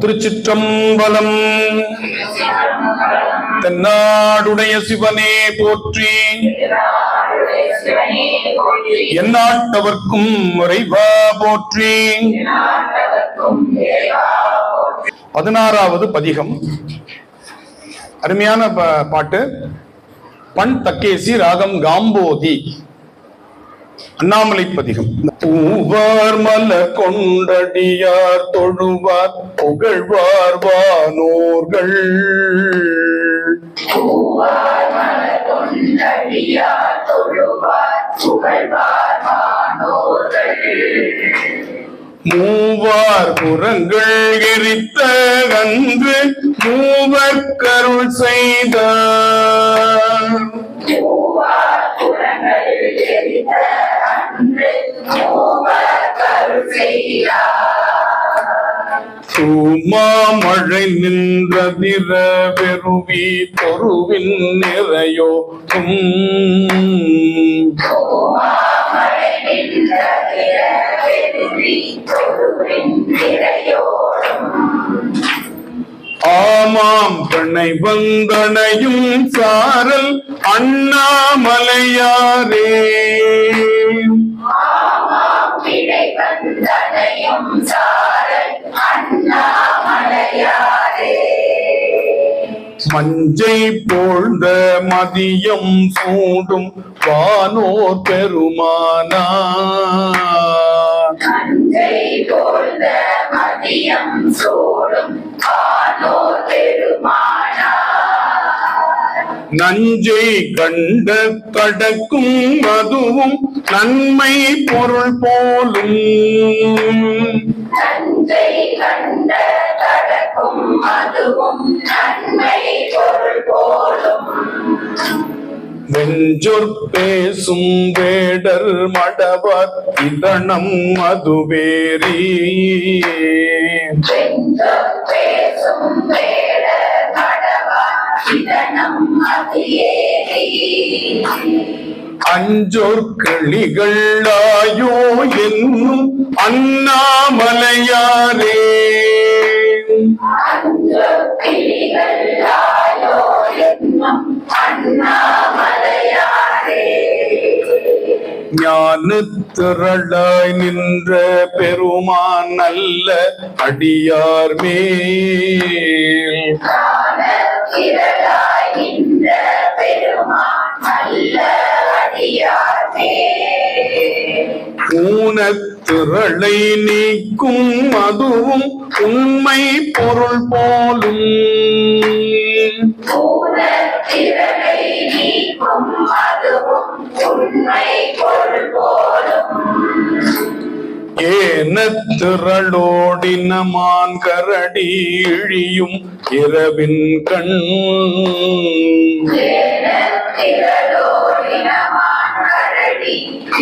திருச்சிற்றம்பலம். தென்னாடுடைய சிவனே போற்றி, எந்நாட்டவர்க்கும் இறைவா போற்றி. 16வது பதிகம். அருமையான பாட்டு. பண் தக்கேசி, ராகம் காம்போதி, அண்ணாமலை பதிகம். பூவார் மலர் கொண்டடியார் தொழுவார் புகழ்வார் வானோர்கள். பூவார் மலர் கொண்டடியார் தொழுவார் புகழ்வார் வானோர்கள். மூவார் புறங்கள் எரித்த அன்று மூவர் கருள் செய்தார். மூவார் புறங்கள் எரித்த அன்று மூவர் கருள் செய்தார். தூமாமழை நின்றதிர வெறுவி பொருவின் நிறையோடும். தூமாமழை நின்றதிர வெறுவி பொருவின் நிறையோடும். ஆமாம் பிணை வந்தனையும் சாரல் அண்ணாமலையாரே. ஆமாம் பிணை வந்தனையும் சாரல் அண்ணாமலையாரே. மஞ்சை போழ்ந்த மதியம் சூடும் வானோர் பெருமானார். மஞ்சை போழ்ந்த மதியம் சூடும் வானோர் பெருமானார். நஞ்சை கண்ட கடக்கும் அதுவும் நன்மை பொருள் போலும். நஞ்சை கண்ட கடக்கும் அதுவும் நன்மை பொருள் போலும். வெஞ்சொற் பேசும் வேடர் மடவர் இதனம் அதுவேரி. வெஞ்சொற் பேசும் வேடர் மடவர் இதனம் அதுவேரி. அஞ்சோர் கிளிகளாயோ என்னும் அண்ணாமலையாரே. அஞ்சோர் கிளிகளாயோ என்னும் அண்ணாமலையாரே. ஞானத்திரளாய் நின்ற பெருமான் நல்ல அடியார் மேல். ஞானத்திரளாய் நின்ற பெருமான் நல்ல அடியார் மேல். ஊனத்திரளை நீக்கும் அதுவும் உண்மை பொருள் போலும். ஊனத்திரளை நீக்கும் அதுவும் உண்மை பொருள் போலும். ஏனத்திரளோடினமான் கரடி இழியும் இரவின் கண். ஏனத்திரளோடினமான் கரடி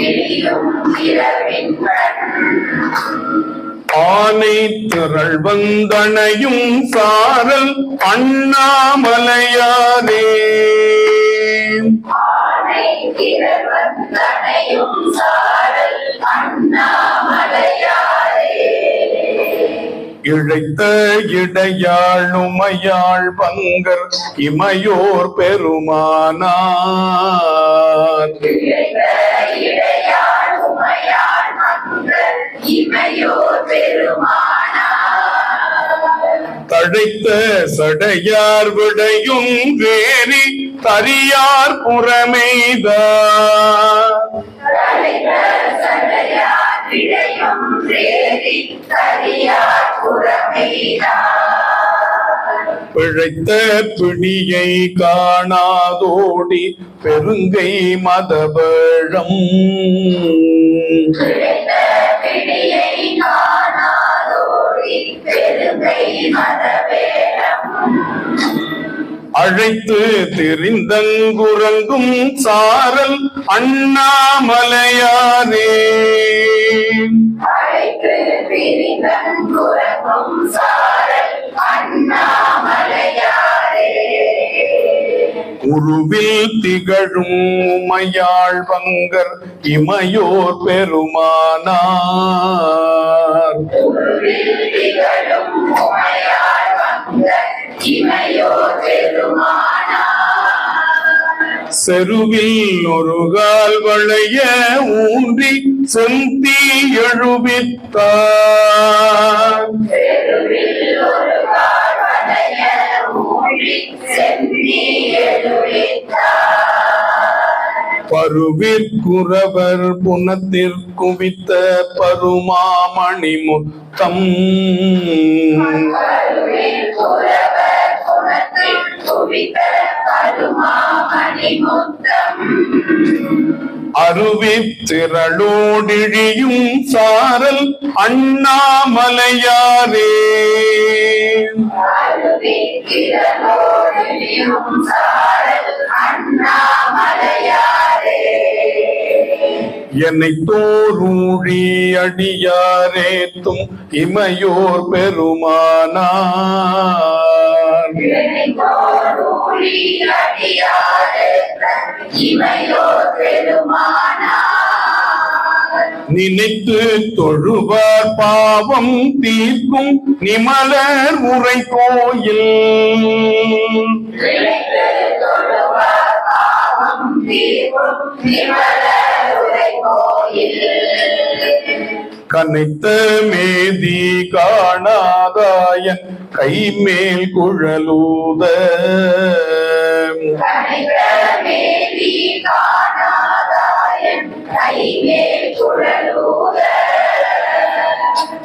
இழியும் இரவின் கண். ஆனை திரள் வந்தனையும் சாரல் அண்ணாமலையாரே. ஆனை திரள் வந்தனையும் சாரல் அண்ணாமலையாரே. இழைத்த இடையாளுமையாள் பங்கர் இமையோர் பெருமானார். இழைத்த இடையாளுமையாள் பங்கர் இமையோர் பெருமானார். தழைத்த சடையார் விடையும் வேரி தரியார் புறமெய்தார். தழைத்த சடையார் விடையும் வேரி தரியார் புறமெய்தார். பிழைத்த பிணியை காணாதோடி பெருங்கை மதவேழம். பிழைத்த பிணியை காணாதோடி பெருங்கை மதவேழம். அழைத்து திரிந்தங்குரங்கும் சாரல் அண்ணாமலையாரே. அழைத்து திரிந்தங்குரங்கும் சாரல் அண்ணாமலையாரே. உருவில் திகழும் உமையாள் பங்கர் இமையோர் பெருமானார். செருவில் ஒரு கால் வளைய ஊன்றி செந்தி எழுவித்தார். பருவிற்குறவர் புனத்திற்குவித்த பருமாமணி முத்தம். அருவித்திரளோடிழியும் சாரல் அண்ணாமலையாரே. என்னை தோரூழி அடியாரேத்தும் இமையோர் பெருமானார். நினைத்து தொழுவார் பாவம் தீர்க்கும் நிமலர் உரை கோயில். கனைத்த மேதி காணாதாயன் கைமேல் குழலூத.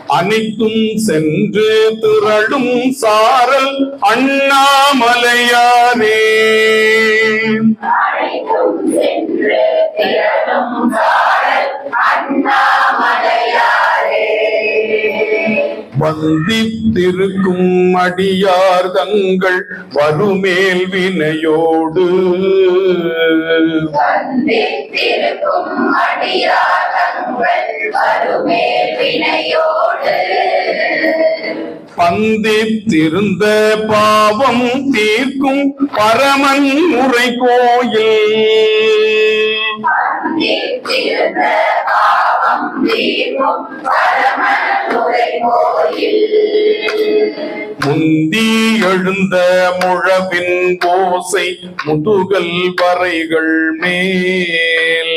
அனைத்தும் சென்று திரளும் சாரல் அண்ணாமலையாரே. வந்தித்திருக்கும் அடியார் தங்கள் வருமேல் வினையோடு. பந்தித்திருந்த பாவம் தீர்க்கும் பரமன் உரை கோயில். முந்தி எழுந்த முழவின் ஓசை முதுகல் வரைகள் மேல்.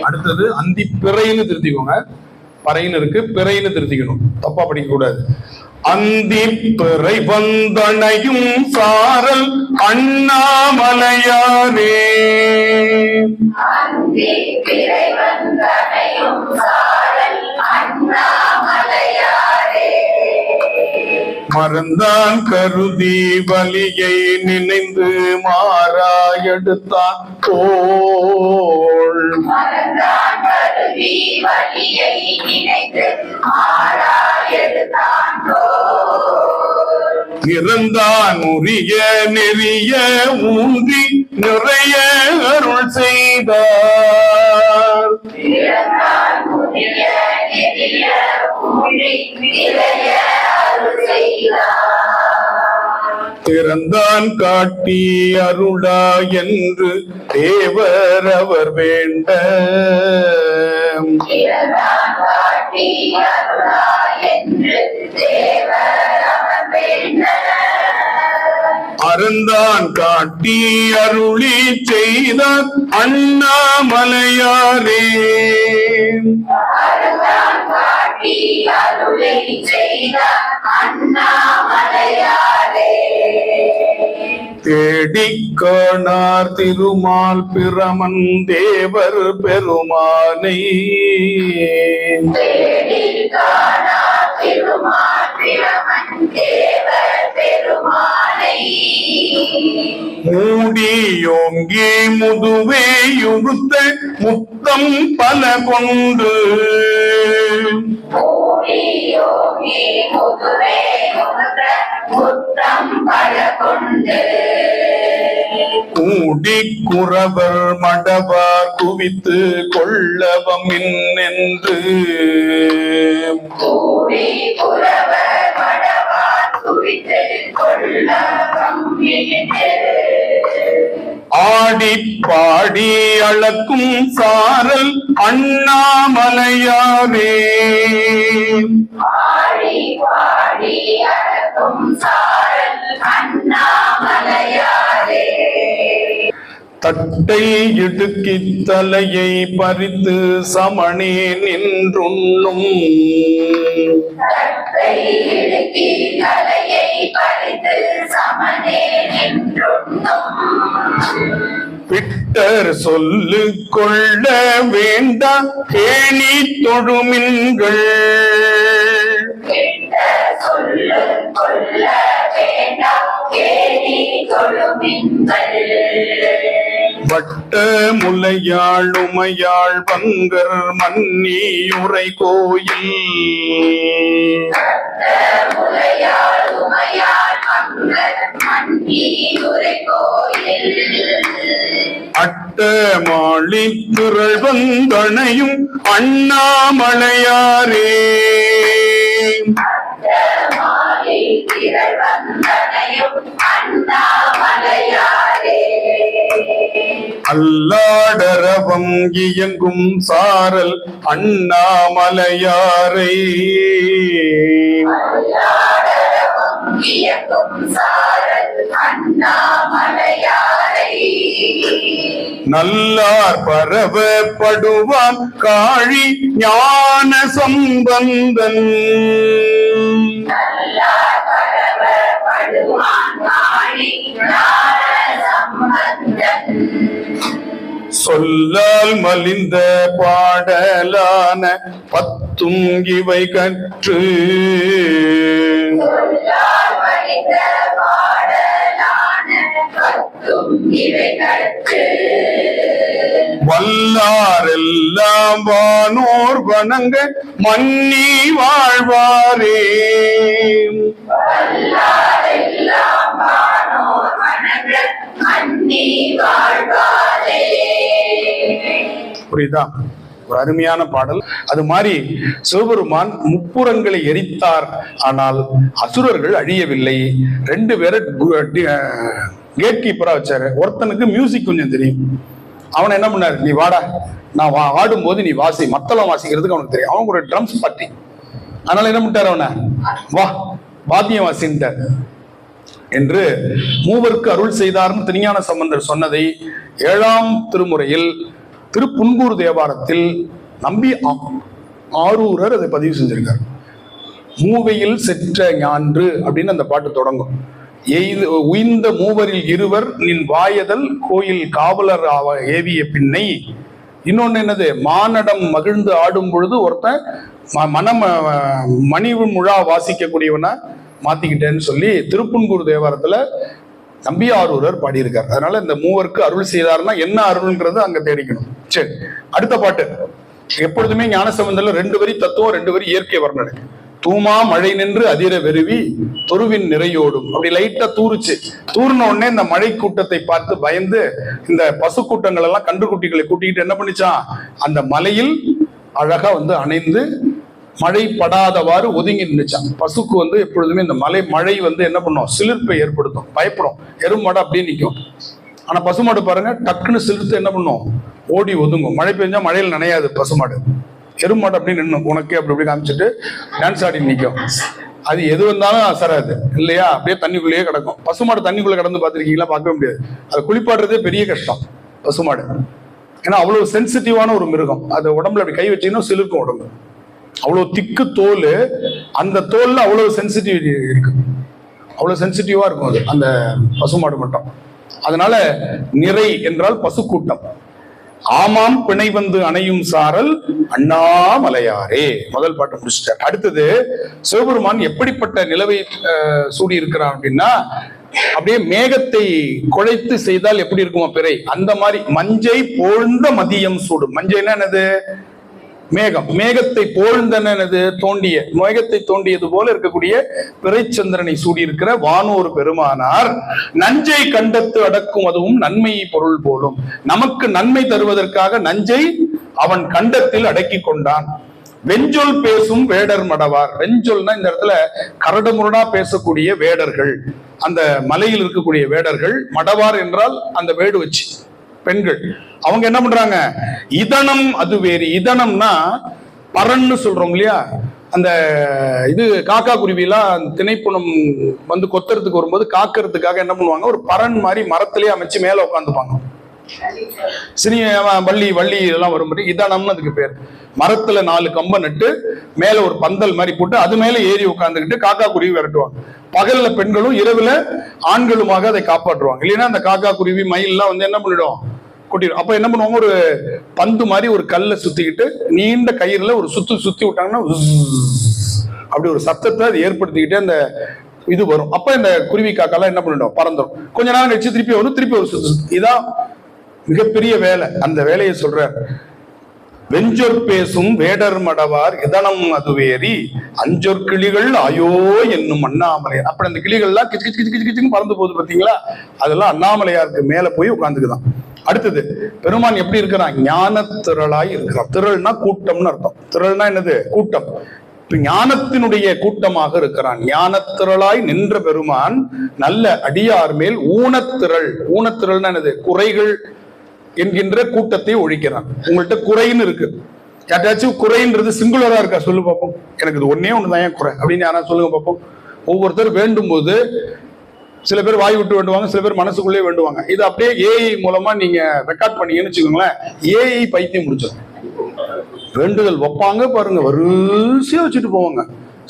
அடுத்தது அந்தி பிறைன்னு திருத்திக்கோங்க. பறைன்னு இருக்கு, பிறைன்னு திருத்திக்கணும், தப்பா படிக்க கூடாது. அந்தி பிறை வந்தனையும் சாரல் அண்ணாமலையாரே. மறந்தான் கருதி வலியை நினைந்து மாறாயெடுத்தான் தோள். இறந்தான் உரிய நெறிய ஊன்றி நிறைய அருள் செய்தார். திறந்தான் காட்டி அருளா என்று தேவர் அவர் வேண்ட. அறந்தான் காட்டி அருளி செய்தார் அண்ணாமலையாரே. தேடிக் காணார் திருமால் பிரமன் தேவர் பெருமானை. மூடியோங்கி முதுவே யுகுத்த முத்தம் பல கொண்டு. கூடி குறவர் மடவார் குவித்து கொள்ளவமின் என்று. ஆடி பாடி அளக்கும் சாரல் அண்ணாமலையாரே. தட்டை இடுக்கி தலையை பறித்து சமணே நின்றுண்ணும். பிட்டர் சொல்லு கொள்ள வேண்டாம் கேணி தொழுமின்கள். வட்ட முலையாள் உமையாள் பங்கர் மன்னியுரை கோயில். அட்ட மாளி திரள் வந்தணையும் அண்ணாமலையாரே. அல்லாடரவம் இயங்கும் சாரல் அண்ணாமலையாரை. நல்லார் பரவப்படுவான் காழி ஞான சம்பந்தன். சொல்லால் மலிந்த பாடலான பத்தும் இவை கற்று. வல்லாரெல்லாம் வானோர் வணங்க மன்னி வாழ்வாரே. புரியுதா? ஒரு அருமையான பாடல். அது மாதிரி சிவபெருமான் முப்புறங்களை எரித்தார், ஆனால் அசுரர்கள் அழியவில்லை. 2 பேரை கேட் கீப்பரா வச்சாரு. ஒருத்தனுக்கு மியூசிக் கொஞ்சம் தெரியும், அவனை என்ன பண்ணாரு, நீ வாடா, நான் ஆடும் போது நீ வாசி, மத்தளம் வாசிக்கிறதுக்கு அவனுக்கு தெரியும். அவனுக்கு ஒரு ட்ரம்ஸ் பார்ட்டி, அதனால என்ன பண்ணிட்டாரு, அவனை வா வாத்தியம் வாசின்ட்டார் என்று மூவருக்கு அருள் செய்தார்னு திருஞான சம்பந்தர் சொன்னதை 7ஆம் திருமுறையில் திருப்புன்கூர் தேவாரத்தில் நம்பி ஆரூரர் அதை பதிவு செஞ்சிருக்கார். மூவையில் செற்ற ஞான்று அப்படின்னு அந்த பாட்டு தொடங்கும். உய்ந்த மூவரில் இருவர் நின் வாயதல் கோயில் காவலர் ஏவிய பின்னை. இன்னொன்னு என்னது, மானடம் மகிழ்ந்து ஆடும் பொழுது ஒருத்தன் மணி முழா வாசிக்கக்கூடியவனா மாத்திக்கிட்டேன்னு சொல்லி திருப்புன்கூர் தேவாரத்துல நம்பி ஆரூரர் பாடியிருக்கார். அதனால இந்த மூவருக்கு அருள் செய்தார்னா என்ன அருள்ன்றது அங்க தேடிக்கணும். சரி, அடுத்த பாட்டு. எப்பொழுதுமே ஞானசம்பந்தர்ல 2 வரி தத்துவம், 2 வரி இயற்கை வர்ணனை. தூமா மழை நின்று அதிர வெறுவி தொருவின் நிறையோடும். அப்படி லைட்டா தூருச்சு. தூர்ன உடனே இந்த மழை கூட்டத்தை பார்த்து பயந்து இந்த பசு கூட்டங்கள் எல்லாம் கன்றுக்குட்டிகளை கூட்டிக்கிட்டு என்ன பண்ணிச்சான், அந்த மலையில் அழகா அணைந்து மழை படாதவாறு ஒதுங்கி நின்றுச்சான். பசுக்கு எப்பொழுதுமே இந்த மழை என்ன பண்ணும், சிலிர்ப்பை ஏற்படுத்தும், பயப்படும். எருமாடு அப்படியே நிற்கும். ஆனா பசுமாடு பாருங்க, டக்குன்னு சிலிர்த்து என்ன பண்ணும், ஓடி ஒதுங்கும். மழை பெஞ்சா மழையில் நனையாது பசுமாடு. எருமாடு அப்படின்னு நின்னும், உனக்கே அப்படி காமிச்சிட்டு டான்ஸ் ஆடி நிற்கும். அது எது வந்தாலும் அசராது இல்லையா, அப்படியே தண்ணிக்குள்ளேயே கிடக்கும். பசுமாடு தண்ணிக்குள்ள கிடந்து பார்த்துருக்கீங்களா? பார்க்க முடியாது. அது குளிப்பாடுறதே பெரிய கஷ்டம் பசுமாடு. ஏன்னா அவ்வளவு சென்சிட்டிவான ஒரு மிருகம். அது உடம்புல அப்படி கை வச்சீங்கன்னா சிலிர்க்கும் உடம்பு. அவ்வளவு திக்கு தோல், அந்த தோல்ல அவ்வளவு சென்சிட்டிவிட்டி இருக்கு, அவ்வளவு சென்சிட்டிவா இருக்கும் அது அந்த பசுமாடு மட்டும். அதனால நிறை என்றால் பசு கூட்டம். ஆமாம் பிணை வந்து அணையும் சாரல் அண்ணாமலையாரே. முதல் பாட்டு முடிச்சிட்டார். அடுத்தது சிவபெருமான் எப்படிப்பட்ட நிலவை சூடி இருக்கிறான் அப்படின்னா, அப்படியே மேகத்தை குழைத்து செய்தால் எப்படி இருக்குமா பிறை, அந்த மாதிரி மஞ்சை போழ்ந்த மதியம் சூடும். மஞ்சைன்னா என்னது, மேகம். மேகத்தை போழ்ந்தனது தோண்டிய, மேகத்தை தோண்டியது போல இருக்கக்கூடிய பிறைச்சந்திரனை சூடியிருக்கிற வானோர் பெருமானார் நஞ்சை கண்டத்து அடக்கும், அதுவும் நன்மை பொருள் போலும். நமக்கு நன்மை தருவதற்காக நஞ்சை அவன் கண்டத்தில் அடக்கி கொண்டான். வெஞ்சொல் பேசும் வேடர் மடவார். வெஞ்சொல்னா இந்த இடத்துல கரடு முரடா பேசக்கூடிய வேடர்கள், அந்த மலையில் இருக்கக்கூடிய வேடர்கள். மடவார் என்றால் அந்த வேடு வச்சு பெண்கள். அவங்க என்ன பண்றாங்க? இதனம் அது வேறு. இதனம்னா பரன்னு சொல்றோம் இல்லையா, அந்த இது காக்கா குருவிலாம் திணைப்புணம் வந்து கொத்துறதுக்கு வரும்போது காக்கிறதுக்காக என்ன பண்ணுவாங்க, ஒரு பரன் மாதிரி மரத்திலேயே அமைச்சு மேல உட்காந்துப்பாங்க. வள்ளி வள்ளி இதெல்லாம் வரும்போது இதனம்னு அதுக்கு பேர். மரத்துல 4 கம்பை நட்டு மேல ஒரு பந்தல் மாதிரி போட்டு அது மேல ஏறி உட்காந்துக்கிட்டு காக்கா குருவி விரட்டுவாங்க. பகல்ல பெண்களும் இரவுல ஆண்களுமாக அதை காப்பாற்றுவாங்க. இல்லைன்னா அந்த காக்கா குருவி மயில் எல்லாம் வந்து என்ன பண்ணிடும், கொட்டிடும். அப்ப என்ன பண்ணுவாங்க, ஒரு பந்து மாதிரி ஒரு கல்லை சுத்திக்கிட்டு நீண்ட கயிறுல ஒரு சுத்தி விட்டாங்கன்னா அப்படி ஒரு சத்தத்தை அது ஏற்படுத்திக்கிட்டே அந்த இது வரும். அப்ப இந்த குருவி காக்காலாம் என்ன பண்ணிடும், பறந்துடும். கொஞ்ச நேரம் கழிச்சு திருப்பி வரும், திருப்பி ஒரு சுத்து. இதான் மிகப்பெரிய வேலை. அந்த வேலையை சொல்ற. வெஞ்சொற் பேசும் வேடர் மடவார் இதனம் அதுவேறி அஞ்சொற் கிளிகள் ஆயோ என்னும் அண்ணாமலையார். அப்ப அந்த கிளிகள்லாம் கிச்சு கிச்சு கிச்சு கிச்சுன்னு பறந்து போகுது பாத்தீங்களா, அதெல்லாம் அண்ணாமலையாருக்கு மேல போய் உட்கார்ந்துக்குதான். அடுத்தது பெருமான் எப்படி இருக்கிறான்? ஞான திரளாய் இருக்கிறான். திரள்னா கூட்டம்னு அர்த்தம். திரள்னா என்னது? கூட்டம். ஞானத்தினுடைய கூட்டமாக இருக்கிறான். ஞானத்திரளாய் நின்ற பெருமான் நல்ல அடியார் மேல் ஊனத்திரள். ஊனத்திரள்னா என்னது? குறைகள் என்கின்ற கூட்டத்தை ஒழிக்கிறான். உங்கள்கிட்ட குறைன்னு இருக்கு, யாராச்சும் குறைன்றது சிங்குலரா இருக்கா சொல்லு பார்ப்போம். எனக்கு இது ஒன்னே ஒண்ணுதான் ஏன் குறை அப்படின்னு யாராவது சொல்லுங்க பார்ப்போம். ஒவ்வொருத்தர் வேண்டும் போது சில பேர் வாய் விட்டு வேண்டுவாங்க, சில பேர் மனசுக்குள்ளே வேண்டுவாங்க. இது அப்படியே ஏஐ மூலமா நீங்க ரெக்கார்ட் பண்ணீங்கன்னு வச்சுக்கோங்களேன், ஏஐ பைத்தியம் முடிச்சிடும். வேண்டுதல் வைப்பாங்க பாருங்க, வரிசையா வச்சுட்டு போவாங்க.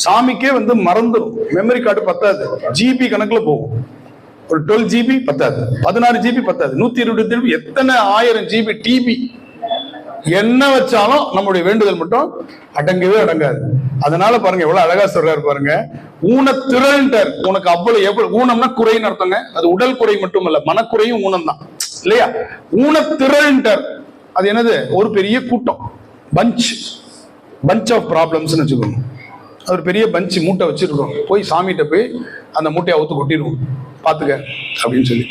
சாமிக்கே வந்து மறந்துடும், மெமரி கார்டு பத்தாது, ஜிபி கணக்குல போகும். ஒரு 12 GB பத்தாது, 16 GB பத்தாது, 120 GB, எத்தனை 1000 GB டிபி என்ன வச்சாலும் நம்முடைய வேண்டுதல் மட்டும் அடங்கவே அடங்காது. அதனால பாருங்க எவ்வளவு அழகா சொல்றாரு பாருங்க. ஊனத்திரள்ன்றார். உனக்கு எவ்வளவு ஊனம்னா குறைன்னு அர்த்தங்க. அது உடல் குறை மட்டும் இல்ல, மனக்குறையும் ஊனம் தான் இல்லையா? ஊனத்திரள்ன்றார். அது என்னது? ஒரு பெரிய கூட்டம், பஞ்ச் ஆஃப் ப்ராப்ளம்ஸ்னு வச்சுக்கோங்க. ஒரு பெரிய பஞ்ச் மூட்டை வச்சிருக்கோம், போய் சாமிகிட்ட போய் அந்த மூட்டையை அவுத்து கொட்டிடுவோம், பாத்துக்க அப்படின்னு சொல்லி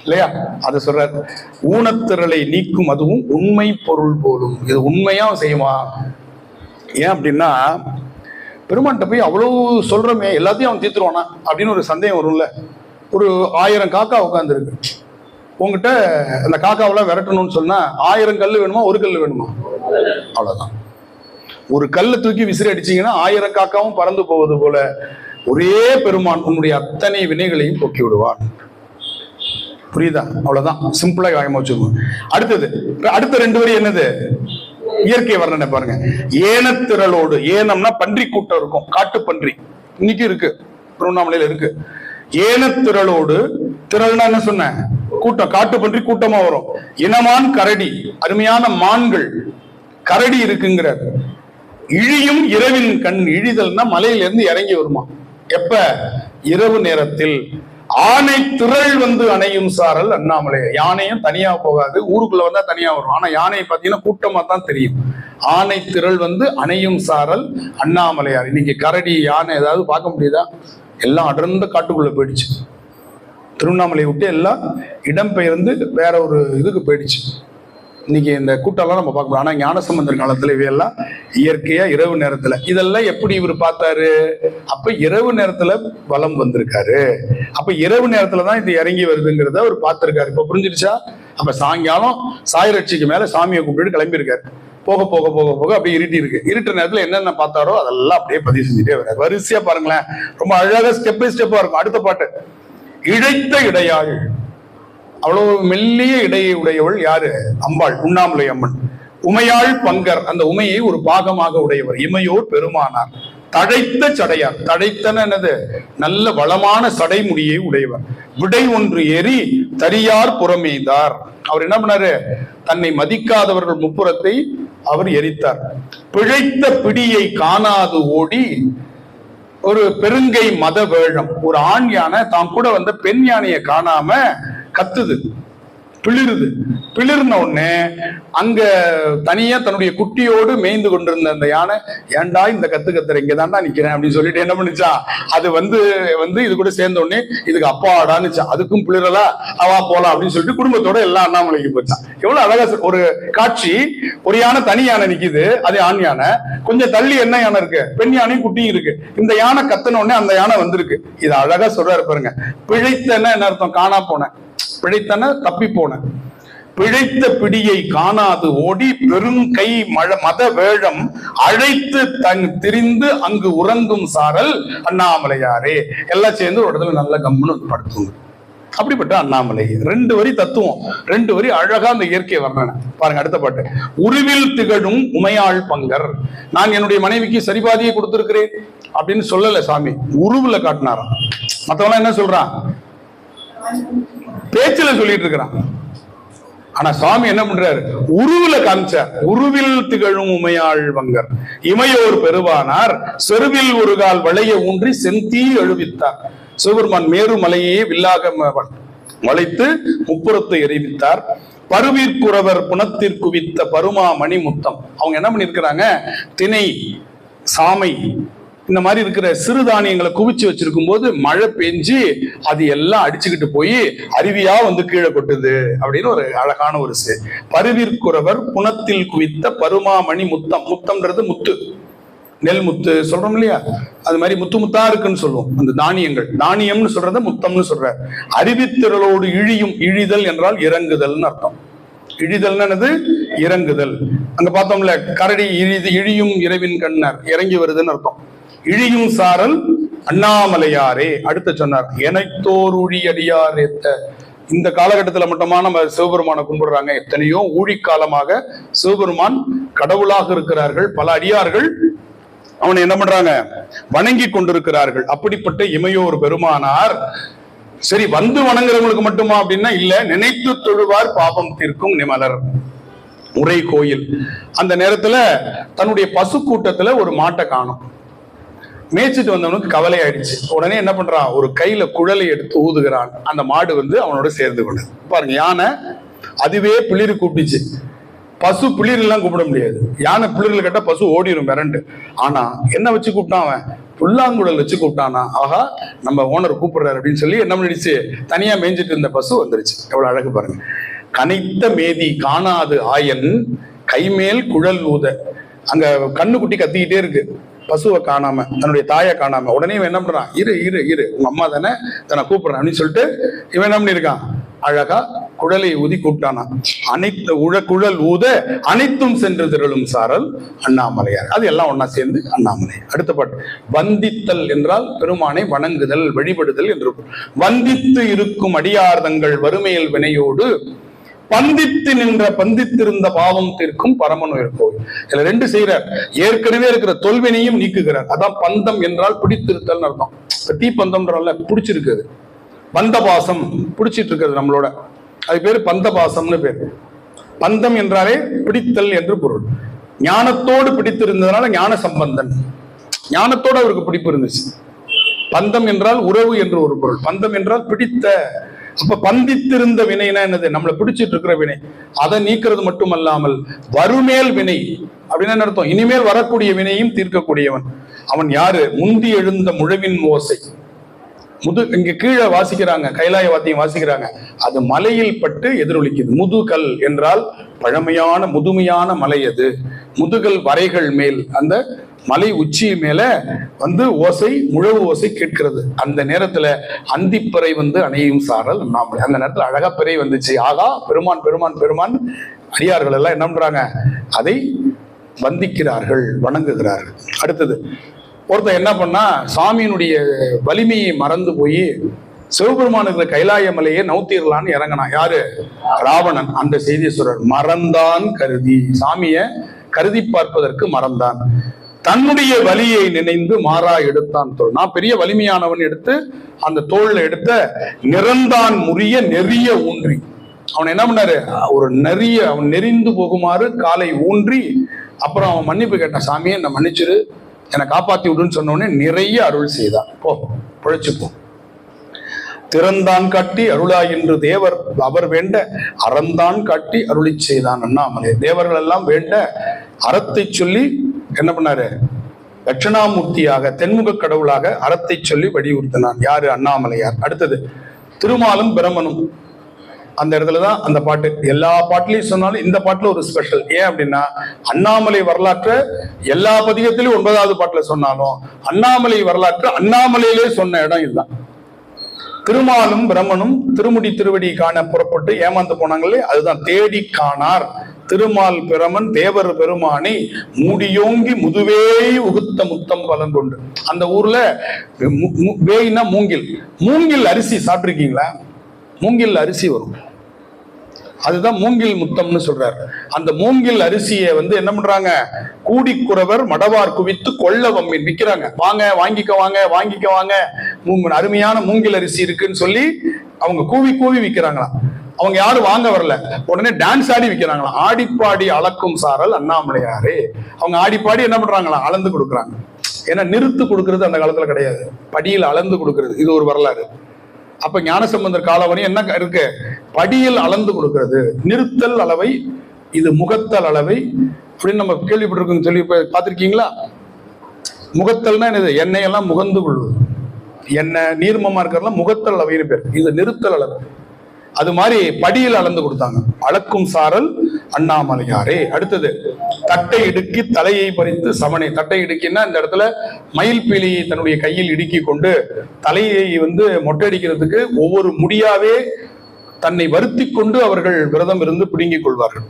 இல்லையா? அதை சொல்றாரு. ஊனத்திரளை நீக்கும் அதுவும் உண்மை பொருள் போலும். இது உண்மையா செய்யுமா? ஏன் அப்படின்னா, பெருமான்கிட்ட போய் அவ்வளவு சொல்றமே எல்லாத்தையும் அவன் தீர்த்துருவானா அப்படின்னு ஒரு சந்தேகம் வரும்ல. ஒரு 1000 காக்கா உட்காந்துருக்கு, உங்ககிட்ட அந்த காக்காவெல்லாம் விரட்டணும்னு சொன்னா 1000 கல் வேணுமா, ஒரு கல் வேணுமா? அவ்வளவுதான். ஒரு கல்லை தூக்கி விசிறி அடிச்சீங்கன்னா 1000 காக்காவும் பறந்து போவது போல ஒரே பெருமான் உன்னுடைய அத்தனை வினைகளையும் போக்கி விடுவான். புரியுதா? அவ்வளவுதான், சிம்பிளா காயமா வச்சுக்கோங்க. அடுத்தது, அடுத்த 2 வரி என்னது? இயற்கை வர்ணனை பாருங்க. ஏனத்திரளோடு. ஏனம்னா பன்றி கூட்டம் இருக்கும், காட்டு பன்றி இன்னைக்கு இருக்கு, திருவண்ணாமலையில இருக்கு. ஏனத்திரளோடு, திரள்னா என்ன சொன்ன? கூட்டம், காட்டு பன்றி கூட்டமா வரும். இனமான் கரடி, அருமையான மான்கள், கரடி இருக்குங்கிறார். இழியும் இரவின் கண். இழிதல்னா மலையில இருந்து இறங்கி வருமா? எப்ப? இரவு நேரத்தில். ஆனை திரள் வந்து அணையும் சாரல் அண்ணாமலை. யானையும் தனியா போகாது, ஊருக்குள்ள வந்தா தனியா வரும். ஆனா யானை பாத்தீங்கன்னா கூட்டமா தான் தெரியும். ஆனை திரள் வந்து அணையும் சாரல் அண்ணாமலையார். இன்னைக்கு கரடி, யானை ஏதாவது பார்க்க முடியுதா? எல்லாம் அடர்ந்த காட்டுக்குள்ள போயிடுச்சு. திருவண்ணாமலை விட்டு எல்லாம் இடம்பெயர்ந்து வேற ஒரு இதுக்கு போயிடுச்சு. இன்னைக்கு இந்த கூட்டம்லாம் நம்ம பார்க்க முடியும். ஆனா ஞானசம்பந்தர் காலத்துல இவையெல்லாம் இயற்கையா இரவு நேரத்துல. இதெல்லாம் எப்படி இவர் பார்த்தாரு? அப்ப இரவு நேரத்துல வலம் வந்திருக்காரு. அப்ப இரவு நேரத்துலதான் இது இறங்கி வருதுங்கிறத அவர் பார்த்திருக்காரு. இப்ப புரிஞ்சிருச்சா? அப்ப சாயங்காலம் சாயரட்சிக்கு மேல சாமியை கூப்பிட்டு கிளம்பியிருக்காரு. போக போக போக போக அப்படியே இருட்டி இருக்கு. இருட்டுற நேரத்துல என்னென்ன பார்த்தாரோ அதெல்லாம் அப்படியே பதிவு செஞ்சுட்டே வர்றாரு. வரிசையா பாருங்களேன், ரொம்ப அழகாக ஸ்டெப் பை ஸ்டெப்பா இருக்கும். அடுத்த பாட்டு, இழைத்த இடையாள். அவ்வளவு மெல்லிய இடையை உடையவள் யாரு? அம்பாள், உண்ணாமலை அம்மன். உமையாள் பங்கர், அந்த உமையை ஒரு பாகமாக உடையவர். இமையோர் பெருமானார். தழைத்த சடையார். தழைத்தன என்னது? நல்ல வளமான சடைமுடியை உடையவர். விடை ஒன்று ஏறி தரியார் புறமெய்தார். அவர் என்ன பண்ணாரு? தன்னை மதிக்காதவர்கள் முப்புறத்தை அவர் எரித்தார். பிழைத்த பிடியை காணாது ஓடி ஒரு பெருங்கை மத வேழம். ஒரு ஆண் யானை தான் கூட வந்த பெண் யானையை காணாம கத்துது. பிளிருது. பிளிர்ன உடனே அங்க தனியா தன்னுடைய குட்டியோடு மேய்ந்து கொண்டிருந்த அந்த யானை, ஏன்டா இந்த கத்துற, இங்கதான்டா நிக்கிறேன் அப்படின்னு சொல்லிட்டு என்ன பண்ணிச்சா, அது வந்து இது கூட சேர்ந்த உடனே இதுக்கு அப்பாடான்னுச்சா. அதுக்கும் பிளிரலா, அவா போலாம் அப்படின்னு சொல்லிட்டு குடும்பத்தோட எல்லாம் அண்ணாமலைக்கு போச்சான். எவ்வளவு அழகா ஒரு காட்சி. ஒரு யானை தனி யானை நிக்குது, அது ஆண் யானை. கொஞ்சம் தள்ளி என்ன யானை இருக்கு, பெண் யானையும் குட்டியும் இருக்கு. இந்த யானை கத்தின உடனே அந்த யானை வந்திருக்கு. இது அழகா சொல்றாரு பாருங்க. பிழைத்தன என்ன அர்த்தம், காணா போன. பிழைத்தன தப்பி போன. பிழைத்த பிடியை காணாது ஓடி பெருங்கை மத வேழம் அழைத்து திரிந்து அங்கு உறங்கும் சாரல் அண்ணாமலையாரே. எல்லாம் சேர்ந்து ஒரு இடத்துல நல்ல கம்முன்னு படுத்துங்க. அப்படிப்பட்ட அண்ணாமலை. 2 வரி தத்துவம், 2 வரி அழகா அந்த இயற்கை வர்ணனை பாருங்க. அடுத்த பாட்டு. உருவில் திகழும் உமையாள் பங்கர். நான் என்னுடைய மனைவிக்கு சரிபாதியை கொடுத்திருக்கிறேன் அப்படின்னு சொல்லல சாமி, உருவுல காட்டினாராம். மத்தவங்க என்ன சொல்றான், பேச்சுல சொல்லிட்டு இருக்கிறான். ஆனா சுவாமி என்ன பண்றாரு, உருவுல காமிச்சார். உருவில் திகழும் உமையாள் வங்கர் இமையோர் பெருவானார் செருவில் ஒரு கால் வளைய ஊன்றி செந்தீ எழுவித்தார். சிவபெருமான் மேருமலையே வில்லாக வளைத்து முப்புறத்தை எறிவித்தார். பருவிற்குறவர் புனத்திற்குவித்த பருமா மணி முத்தம். அவங்க என்ன பண்ணிருக்கிறாங்க, திணை சாமை இந்த மாதிரி இருக்கிற சிறுதானியங்களை குவிச்சு வச்சிருக்கும் போது மழை பெஞ்சு அது எல்லாம் அடிச்சுக்கிட்டு போய் அருவியா வந்து கீழே கொட்டுது அப்படின்னு ஒரு அழகான ஒரு பருவிற்குறவர் புனத்தில் குவித்த பருமாமணி முத்தம். முத்தம்ன்றது முத்து, நெல் முத்து சொல்றோம் இல்லையா, அது மாதிரி முத்து முத்தா இருக்குன்னு சொல்லுவோம். அந்த தானியங்கள், தானியம்னு சொல்றத முத்தம்னு சொல்ற. அறிவித்திரளோடு இழியும், இழிதல் என்றால் இறங்குதல்னு அர்த்தம். இழிதல்னது இறங்குதல். அங்க பார்த்தோம்ல, கரடி இழியும் இரவின் கண்ணர், இறங்கி வருதுன்னு அர்த்தம். இழியும் சாரல் அண்ணாமலையாரே. அடுத்து சொன்னார், எனத்தோர் ஊழி அடியார் ஏத்த. இந்த காலகட்டத்தில் மட்டுமா நம்ம சிவபெருமானை கும்பிடுறாங்க. எத்தனையோ ஊழிக்காலமாக சிவபெருமான் கடவுளாக இருக்கிறார்கள். பல அடியார்கள் அவனை என்ன பண்றாங்க, வணங்கி கொண்டிருக்கிறார்கள். அப்படிப்பட்ட இமையோர் பெருமானார். சரி, வந்து வணங்குறவங்களுக்கு மட்டுமா அப்படின்னா இல்ல, நினைத்து தொழுவார் பாபம் தீர்க்கும் நிமலர் உரை கோயில். அந்த நேரத்துல தன்னுடைய பசு கூட்டத்துல ஒரு மாட்டை காணும். மேய்ச்சிட்டு வந்தவனுக்கு கவலை ஆயிடுச்சு. உடனே என்ன பண்றான், ஒரு கையில குழலை எடுத்து ஊதுகிறான். அந்த மாடு வந்து அவனோட சேர்ந்து கொண்டது. பாருங்க, யானை அதுவே பிளிரு கூப்பிடுச்சு. பசு பிளிர் எல்லாம் கூப்பிட முடியாது. யானை பிளிர்ல கேட்டா பசு ஓடிடும் மிரண்டு. ஆனா என்ன வச்சு கூப்பிட்டான் அவன், புல்லாங்குழல் வச்சு கூப்பிட்டானா. ஆஹா, நம்ம ஓனர் கூப்பிடுறாரு அப்படின்னு சொல்லி என்ன பண்ணிடுச்சு, தனியா மேய்ஞ்சிட்டு இருந்த பசு வந்துருச்சு. எவ்வளவு அழகு பாருங்க. கனைத்த மேதி காணாது ஆயன் கைமேல் குழல் ஊத. அங்க கண்ணுக்குட்டி கத்திக்கிட்டே இருக்கு, பசுவை காணாம, தன்னுடைய தாயை காணாம. உடனே இவன் என்ன பண்றான், இரு இரு இரு உங்க அம்மா தானே, தன்னை கூப்பிடுறான் அப்படின்னு சொல்லிட்டு இவன் என்ன பண்ணிருக்கான், அழகா குழலை ஊதி கூப்பிட்டானா. அனைத்து குழல் ஊத அனைத்தும் சென்று திரளும் சாரல் அண்ணாமலையார். அது எல்லாம் ஒன்னா சேர்ந்து அண்ணாமலை. அடுத்த பாட்டு. வந்தித்தல் என்றால் பெருமானை வணங்குதல், வழிபடுதல் என்று. வந்தித்து இருக்கும் அடியார்தங்கள் வறுமையில் வினையோடு பந்தித்து நின்ற பந்தித்திருந்த பாவம் தீர்க்கும் பரமனுயர் கோவில். இதுல 2 செய்யறார். ஏற்கனவே இருக்கிற தொல்வினையும் நீக்குகிறார். அதான் பந்தம் என்றால் பிடித்திருத்தல் அர்த்தம். தீப்பந்தம்ன்றல பிடிச்சிருக்குது, பந்தபாசம் பிடிச்சிட்டு இருக்கிறது நம்மளோட, அது பேரு பந்தபாசம்னு பேரு. பந்தம் என்றாலே பிடித்தல் என்று பொருள். ஞானத்தோடு பிடித்திருந்ததுனால ஞான சம்பந்தன், ஞானத்தோடு அவருக்கு பிடிப்பு இருந்துச்சு. பந்தம் என்றால் உறவு என்று ஒரு பொருள். பந்தம் என்றால் பிடித்த. அப்ப பந்தித்திருந்த வினைனா என்னது, நம்மளை பிடிச்சிட்டு இருக்கிற வினை. அதை நீக்கிறது மட்டுமல்லாமல் வருமேல் வினை அப்படின்னு அர்த்தம், இனிமேல் வரக்கூடிய வினையும் தீர்க்கக்கூடியவன். அவன் யாரு, முந்தி எழுந்த முழவின் ஓசை. இங்க கீழே வாசிக்கிறாங்க, கைலாய வாத்தியம் வாசிக்கிறாங்க. அது மலையில் பட்டு எதிரொலிக்குது. முதுகல் என்றால் பழமையான முதுமையான மலை. அது முதுகல் வரைகள் மேல், அந்த மலை உச்சி மேல வந்து ஓசை, முழவு ஓசை கேட்கிறது. அந்த நேரத்துல அந்திப்பறை வந்து அணையும் சாரல் அண்ணாமலை. அந்த நேரத்துல அழகா பிறை வந்துச்சு. ஆகா, பெருமான் பெருமான் பெருமான். அடியார்கள் எல்லாம் என்ன பண்றாங்க, அதை வந்திக்கிறார்கள், வணங்குகிறார்கள். அடுத்தது, ஒருத்தர் என்ன பண்ணா, சாமியினுடைய வலிமையை மறந்து போய் சிவபெருமானுக்கு கைலாய மலையை நவுத்திரலான்னு இறங்கினான். யாரு, ராவணன். அந்த செய்தீஸ்வரர் மறந்தான் கருதி, சாமிய கருதி பார்ப்பதற்கு மறந்தான். தன்னுடைய வலியை நினைந்து மாறா எடுத்தான் தோல். நான் பெரிய வலிமையானவன் எடுத்து அந்த தோல்ல எடுத்த நிறந்தான் முறிய நெறிய ஊன்றி. அவன் என்ன பண்ணாரு, ஒரு நெறிய, அவன் நெறிந்து போகுமாறு காலை ஊன்றி, அப்புறம் அவன் மன்னிப்பு கேட்டான். சாமியை என்னை மன்னிச்சிரு, என்னை காப்பாத்தி விடுன்னு சொன்ன உடனே நிறைய அருள் செய்தான். போ, பிழைச்சுப்போ. திறந்தான் காட்டி அருளாயின்று தேவர் அவர் வேண்ட அறந்தான் காட்டி அருளி செய்தான் அண்ணாமலை. தேவர்கள் எல்லாம் வேண்ட அறத்தை சொல்லி என்ன பண்ணாரு? தட்சிணாமூர்த்தியாக தென்முக கடவுளாக அறத்தை சொல்லி வலியுறுத்தினான். யாரு? அண்ணாமலையார். அடுத்தது திருமாலும் பிரமனும். அந்த இடத்துலதான் அந்த பாட்டு எல்லா பாட்டுலயும் சொன்னாலும் இந்த பாட்டுல ஒரு ஸ்பெஷல். ஏன் அப்படின்னா அண்ணாமலை வரலாற்ற எல்லா பதிகத்திலும் 9வது பாட்டுல சொன்னாலும் அண்ணாமலை வரலாற்று அண்ணாமலையிலே சொன்ன இடம் இதுதான். திருமாலும் பிரமனும் திருமுடி திருவடி காண புறப்பட்டு ஏமாந்து போனாங்களே, அதுதான் தேடி காணார் திருமால் பிரமன் தேவர் பெருமானை மூடியோங்கி முதுவே உகுத்த முத்தம் பலன் கொண்டு. அந்த ஊர்ல வேயினா மூங்கில், மூங்கில் அரிசி சாப்பிட்டிருக்கீங்களா? மூங்கில் அரிசி வரும், அதுதான் மூங்கில் முத்தம்னு சொல்றாரு. அந்த மூங்கில் அரிசியை என்ன பண்றாங்க? கூடிக்குறவர் மடவார் குவித்து கொள்ள வம்மின் விற்கிறாங்க. வாங்க வாங்கிக்க வாங்க வாங்கிக்க வாங்க, அருமையான மூங்கில் அரிசி இருக்குன்னு சொல்லி அவங்க கூவி கூவி விற்கிறாங்களாம். அவங்க யாரும் வாங்க வரல, உடனே டான்ஸ் ஆடி விற்கிறாங்களாம். ஆடிப்பாடி அளக்கும் சாரல் அண்ணாமலையாரே. அவங்க ஆடிப்பாடி என்ன பண்றாங்களா? அளந்து கொடுக்குறாங்க. ஏன்னா நிறுத்து கொடுக்கறது அந்த காலத்துல கிடையாது, படியில் அளந்து கொடுக்கறது. இது ஒரு வரலாறு. அப்ப ஞானசம்பந்தர் காலம் வரை என்ன இருக்கு? படியில் அளந்து கொடுக்கிறது, நிறுத்தல் அளவை, இது முகத்தல் அளவை அப்படின்னு நம்ம கேள்விப்பட்டிருக்கோம். சொல்லி பார்த்திருக்கீங்களா? முகத்தல்னா என்னது? எண்ணெயெல்லாம் முகந்து கொள்வது. எண்ணெய் நீர்மமா இருக்கிறதுலாம் முகத்தல் அளவைன்னு பேர். இது நிறுத்தல் அளவு. அது மாதிரி படியில் அளந்து கொடுத்தாங்க. அளக்கும் சாரல் அண்ணாமலையாரே. அடுத்தது தட்டை இடுக்கி தலையை பறித்து சமனை. தட்டை இடுக்கின்னா இந்த இடத்துல மயில் பீலியை தன்னுடைய கையில் இடுக்கி கொண்டு தலையை மொட்டையடிக்கிறதுக்கு ஒவ்வொரு முடியாவே தன்னை வருத்தி கொண்டு அவர்கள் விரதம் இருந்து பிடுங்கிக் கொள்வார்கள்.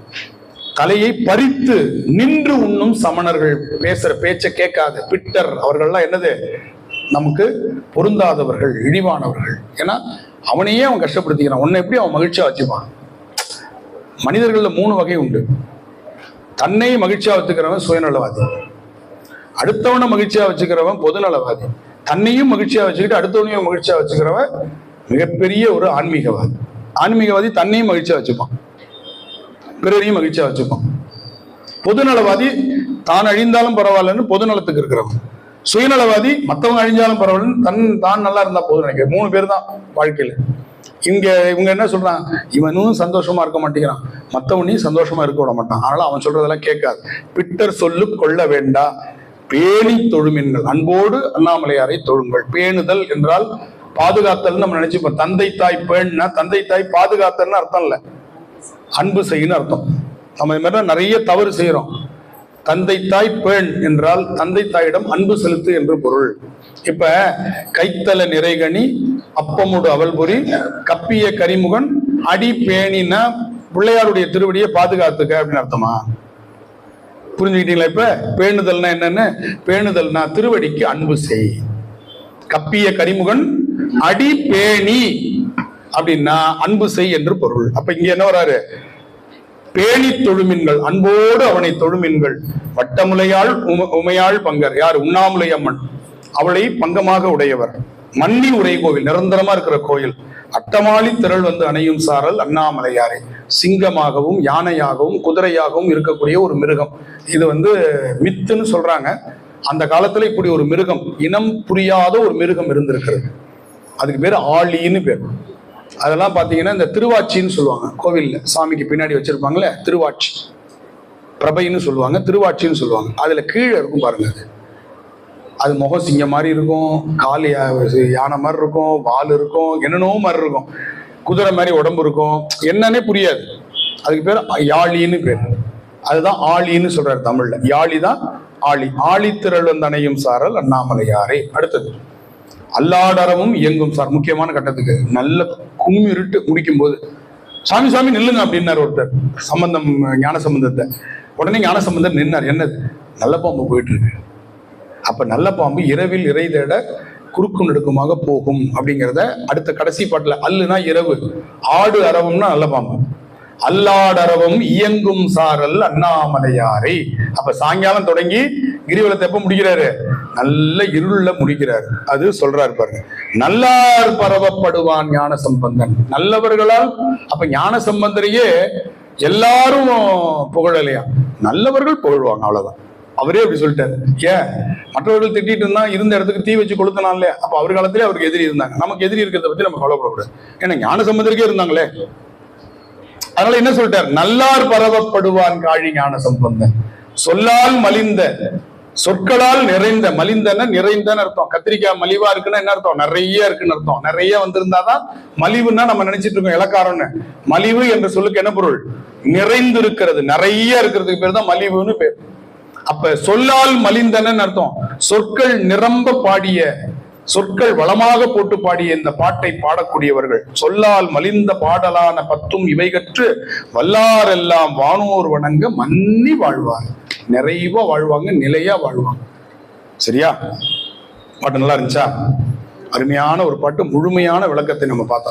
தலையை பறித்து நின்று உண்ணும் சமணர்கள், பேசுற பேச்ச கேட்காத பிட்டர் அவர்கள்லாம் என்னது? நமக்கு பொருந்தாதவர்கள், இழிவானவர்கள். ஏன்னா அவனையே அவன் கஷ்டப்படுத்திக்கிறான். உன்னை எப்படி அவன் மகிழ்ச்சியா வச்சுப்பான்? மனிதர்கள்ல 3 வகை உண்டு. தன்னை மகிழ்ச்சியா வச்சுக்கிறவன் சுயநலவாதி, அடுத்தவனை மகிழ்ச்சியா வச்சுக்கிறவன் பொதுநலவாதி, தன்னையும் மகிழ்ச்சியா வச்சுக்கிட்டு அடுத்தவனையும் மகிழ்ச்சியா வச்சுக்கிறவன் மிகப்பெரிய ஒரு ஆன்மீகவாதி. ஆன்மீகவாதி தன்னையும் மகிழ்ச்சியா வச்சுப்பான், பிறரையும் மகிழ்ச்சியா வச்சுப்பான். பொதுநலவாதி தான் அழிந்தாலும் பரவாயில்லன்னு பொதுநலத்துக்கு இருக்கிறவன். சுயநலவாதி மற்றவங்க அழிஞ்சாலும் பரவாயில்லன்னு தான் நல்லா இருந்தா போதும் நினைக்கிறேன். 3 பேர் தான் வாழ்க்கையில. இவங்க என்ன சொல்றான்? இவனும் சந்தோஷமா இருக்க மாட்டேங்கிறான், மற்றவனையும் சந்தோஷமா இருக்க விட மாட்டான். அதனால அவன் சொல்றதெல்லாம் கேட்காது. பிட்டர் சொல்லு கொள்ள வேண்டா பேணி தொழுமின்கள், அன்போடு அண்ணாமலையாரை தொழுங்கள். பேணுதல் என்றால் பாதுகாத்தல் நம்ம நினைச்சுப்போம். தந்தை தாய் பேணுனா தந்தை தாய் பாதுகாத்தல்னு அர்த்தம் இல்லை, அன்பு செய்யன்னு அர்த்தம். நம்ம இது மாதிரி நிறைய தவறு செய்யறோம். தந்தை தாய் பேண் என்றால் தந்தை தாயிடம் அன்பு செலுத்து என்று பொருள். இப்ப கைத்தல நிறைகனி அப்பமுடு அவல்புரி கப்பிய கரிமுகன் அடி பேணினா பிள்ளையாருடைய திருவடியை பாதுகாத்துக்க அப்படின்னு அர்த்தமா? புரிஞ்சுக்கிட்டீங்களா? இப்ப பேணுதல்னா என்னன்னு? பேணுதல்னா திருவடிக்கு அன்பு செய். கப்பிய கரிமுகன் அடி பேணி அப்படின்னா அன்பு செய் என்று பொருள். அப்ப இங்க என்ன வராரு? பேணி தொழுமின்கள், அன்போடு அவனை தொழுமின்கள். வட்டமுலையாள் உமையாள் பங்கர். யார்? உண்ணாமுலை அம்மன். அவளை பங்கமாக உடையவர். மன்னி உரை கோவில், நிரந்தரமா இருக்கிற கோயில். அட்டமாளி திரள் அணையும் சாரல் அண்ணாமலையாரே. சிங்கமாகவும் யானையாகவும் குதிரையாகவும் இருக்கக்கூடிய ஒரு மிருகம். இது மித்துன்னு சொல்றாங்க. அந்த காலத்துல இப்படி ஒரு மிருகம், இனம் புரியாத ஒரு மிருகம் இருந்திருக்கிறது. அதுக்கு பேர் ஆளின்னு பேர். அதெல்லாம் பாத்தீங்கன்னா இந்த திருவாச்சின்னு சொல்லுவாங்க. கோவில்ல சாமிக்கு பின்னாடி வச்சிருப்பாங்களே திருவாட்சி, பிரபைன்னு சொல்லுவாங்க, திருவாட்சின்னு சொல்லுவாங்க. அதுல கீழே இருக்கும் பாருங்க, அது முகம் சிங்கம் மாதிரி இருக்கும், கால் யானை மாதிரி இருக்கும், வால் இருக்கும், என்னென்னோ மாதிரி இருக்கும், குதிரை மாதிரி உடம்பு இருக்கும், என்னன்னே புரியாது. அதுக்கு பேர் யாழின்னு பேர். அதுதான் ஆளின்னு சொல்றாரு தமிழ்ல. யாழி தான் ஆளி. ஆழித்திரள் அணையும் சாரல் அண்ணாமலையாரே. அடுத்தது அல்லாடரமும் இயங்கும் சார். முக்கியமான கட்டத்துக்கு நல்ல கும்மிருட்டு முடிக்கும் போது சாமி சாமி நில்லுங்க அப்படின்னாரு ஒருத்தர், சம்பந்தம் ஞான சம்பந்தத்தை. உடனே ஞான சம்பந்தர் நின்னார். என்னது? நல்ல பாம்பு போயிட்டு இருக்கு. அப்ப நல்ல பாம்பு இரவில் இறை தேட குறுக்கும் நெடுக்குமாக போகும் அப்படிங்கிறத அடுத்த கடைசி பாட்டுல, அல்லுனா இரவு, ஆடு அரவம்னா நல்ல பாம்பு, அல்லாடரவும் இயங்கும் சாரல் அண்ணாமலையாரை. அப்ப சாயங்காலம் தொடங்கி கிரிவலத்தை எப்ப முடிக்கிறாரு? நல்ல இருள முடிக்கிறாரு. அது சொல்றாரு பாருங்க, நல்லார் பரவப்படுவான் ஞான சம்பந்தன். நல்லவர்களால். அப்ப ஞான சம்பந்தரையே எல்லாரும் புகழலையா, நல்லவர்கள் புகழ்வாங்க, அவ்வளவுதான். அவரே அப்படி சொல்லிட்டாரு. ஏன் மற்றவர்கள் திட்டிட்டு இருந்தா இருந்த இடத்துக்கு தீ வச்சு கொளுத்தினால, அப்ப அவர் காலத்திலே அவருக்கு எதிரி இருந்தாங்க. நமக்கு எதிரி இருக்கிறத பத்தி நம்ம கவலைப்படக்கூடாது. ஏன்னா ஞானசம்பந்தருக்கே இருந்தாங்களே. அதனால என்ன சொல்லிட்டார்? நல்லார் பரவப்படுவான் காழி ஞான சம்பந்தன். சொல்லால் மலிந்த, சொற்களால் நிறைந்த. மலிந்தன நிறைந்தன்னு அர்த்தம். கத்திரிக்காய் மலிவா இருக்குன்னா என்ன அர்த்தம்? நிறைய இருக்குன்னு அர்த்தம். நிறைய வந்திருந்தாதான் மலிவுன்னா நம்ம நினைச்சிட்டு இருக்கோம் இலக்காரம்னு. மலிவு என்ற சொல்லுக்கு என்ன பொருள்? நிறைந்து இருக்கிறது, நிறைய இருக்கிறதுக்கு பேர் தான் மலிவுன்னு பேர். அப்ப சொல்லால் மலிந்தன அர்த்தம். சொற்கள் நிரம்ப பாடிய, சொற்கள் வளமாக போட்டு பாடிய இந்த பாட்டை பாடக்கூடியவர்கள். சொல்லால் மலிந்த பாடலான பத்தும் இவை கற்று வல்லாரெல்லாம் வானோர் வணங்க மன்னி வாழ்வார். நிறைவா வாழ்வாங்க, நிலையா வாழ்வாங்க. சரியா? பாட்டு நல்லா இருந்துச்சா? அருமையான ஒரு பாட்டு. முழுமையான விளக்கத்தை நம்ம பார்த்தோம்.